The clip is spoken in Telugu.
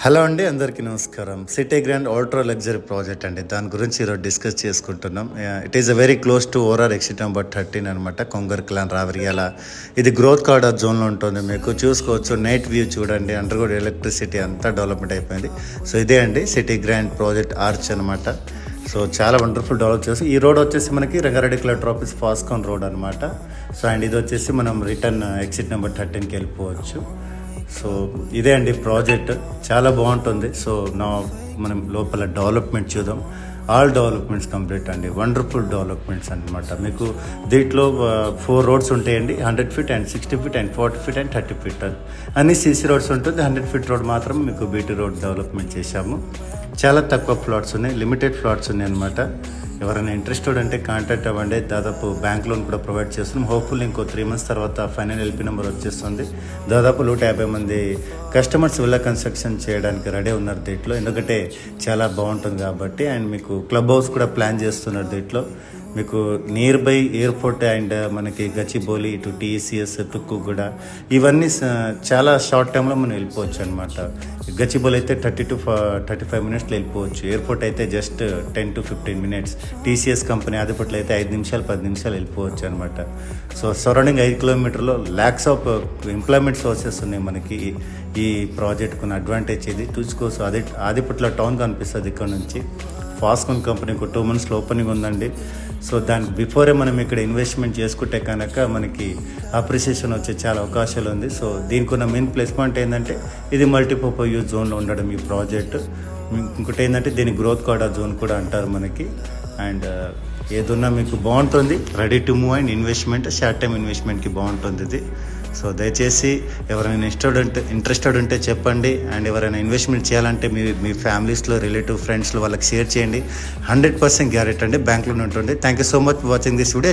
హలో అండి, అందరికీ నమస్కారం. City grand ultra luxury project అండి, దాని గురించి ఈరోజు డిస్కస్ చేసుకుంటున్నాం. It is a very close to ORR exit number 13 అనమాట, కొంగర్ క్లాన్ రావిరియాల. ఇది గ్రోత్ కార్డర్ జోన్లో ఉంటుంది. మీకు చూసుకోవచ్చు, నైట్ వ్యూ చూడండి, అండర్గ్రౌండ్ ఎలక్ట్రిసిటీ అంతా డెవలప్మెంట్ అయిపోయింది. సో ఇదే అండి సిటీ గ్రాండ్ ప్రాజెక్ట్ ఆర్చ్ అనమాట. సో చాలా వండర్ఫుల్ డెవలప్ చేసి ఈ రోడ్ వచ్చేసి మనకి రంగారెడ్డి కలెక్టర్ ఆఫీస్ ఫాస్కాన్ రోడ్ అనమాట. సో అండ్ ఇది వచ్చేసి మనం రిటర్న్ ఎగ్జిట్ నెంబర్ 13కి వెళ్ళిపోవచ్చు. సో ఇదే అండి ప్రాజెక్ట్, చాలా బాగుంటుంది. సో మనం లోపల డెవలప్మెంట్ చూద్దాం. ఆల్ డెవలప్మెంట్స్ కంప్లీట్ అండి, వండర్ఫుల్ డెవలప్మెంట్స్ అనమాట. మీకు దీంట్లో 4 రోడ్స్ ఉంటాయండి, 100 feet and 60 feet and 40 feet and 30 feet అన్ని సీసీ రోడ్స్ ఉంటుంది. 100 ఫీట్ రోడ్ మాత్రం మీకు బీటీ రోడ్ డెవలప్మెంట్ చేశాము. చాలా తక్కువ ప్లాట్స్ ఉన్నాయి, లిమిటెడ్ ప్లాట్స్ ఉన్నాయి అనమాట. ఎవరైనా ఇంట్రెస్టెడ్ అంటే కాంటాక్ట్ అవ్వండి. దాదాపు బ్యాంక్ లోన్ కూడా ప్రొవైడ్ చేస్తున్నాం. హోప్ఫుల్ ఇంకో 3 months తర్వాత ఫైనల్ ఎల్పీ నెంబర్ వచ్చేస్తుంది. దాదాపు 150 మంది కస్టమర్స్ విల్లా కన్స్ట్రక్షన్ చేయడానికి రెడీ ఉన్నారు దీంట్లో, ఎందుకంటే చాలా బాగుంటుంది కాబట్టి. అండ్ మీకు క్లబ్ హౌస్ కూడా ప్లాన్ చేస్తున్నారు దీంట్లో. మీకు నియర్ బై ఎయిర్పోర్ట్ అండ్ మనకి గచ్చిబౌలి, ఇటు టీసీఎస్, తుక్కుగూడ, ఇవన్నీ చాలా షార్ట్ టైంలో మనం వెళ్ళిపోవచ్చు అనమాట. గచ్చిబౌలి అయితే 30 to 35 minutesలో వెళ్ళిపోవచ్చు. ఎయిర్పోర్ట్ అయితే just 10 to 15 minutes. TCS company ఆదిపట్లో అయితే 5 నిమిషాలు 10 నిమిషాలు వెళ్ళిపోవచ్చు అనమాట. So surrounding 5 kilometers lakhs of employment sources ఉన్నాయి మనకి. ఈ ప్రాజెక్ట్కున్న అడ్వాంటేజ్ ఇది చూసుకోవచ్చు. ఆదిపట్ల టౌన్ కనిపిస్తుంది ఇక్కడ నుంచి. ఫాస్కాన్ కంపెనీకి 2 monthsలో ఓపెనింగ్ ఉందండి. సో దానికి బిఫోరే మనం ఇక్కడ ఇన్వెస్ట్మెంట్ చేసుకుంటే కనుక మనకి అప్రిసియేషన్ వచ్చే చాలా అవకాశాలు ఉంది. సో దీనికి ఉన్న మెయిన్ ప్లస్ పాయింట్ ఏంటంటే ఇది మల్టీపర్పస్ యూజ్ జోన్లో ఉండడం ఈ ప్రాజెక్ట్. ఇంకోటి ఏంటంటే దీని గ్రోత్ కార్డర్ జోన్ కూడా అంటారు మనకి. అండ్ ఏదున్నా మీకు బాగుంటుంది, ready to move and investment, short time ఇన్వెస్ట్మెంట్కి బాగుంటుంది ఇది. సో దయచేసి ఎవరైనా ఇంట్రెస్టెడ్ ఉంటే చెప్పండి. అండ్ ఎవరైనా ఇన్వెస్ట్మెంట్ చేయాలంటే మీ ఫ్యామిలీస్లో, రిలేటివ్, ఫ్రెండ్స్లో వాళ్ళకి షేర్ చేయండి. 100% గ్యారెంటీ అండి, బ్యాంక్లో ఉంటుంది. Thank you so much for watching this video.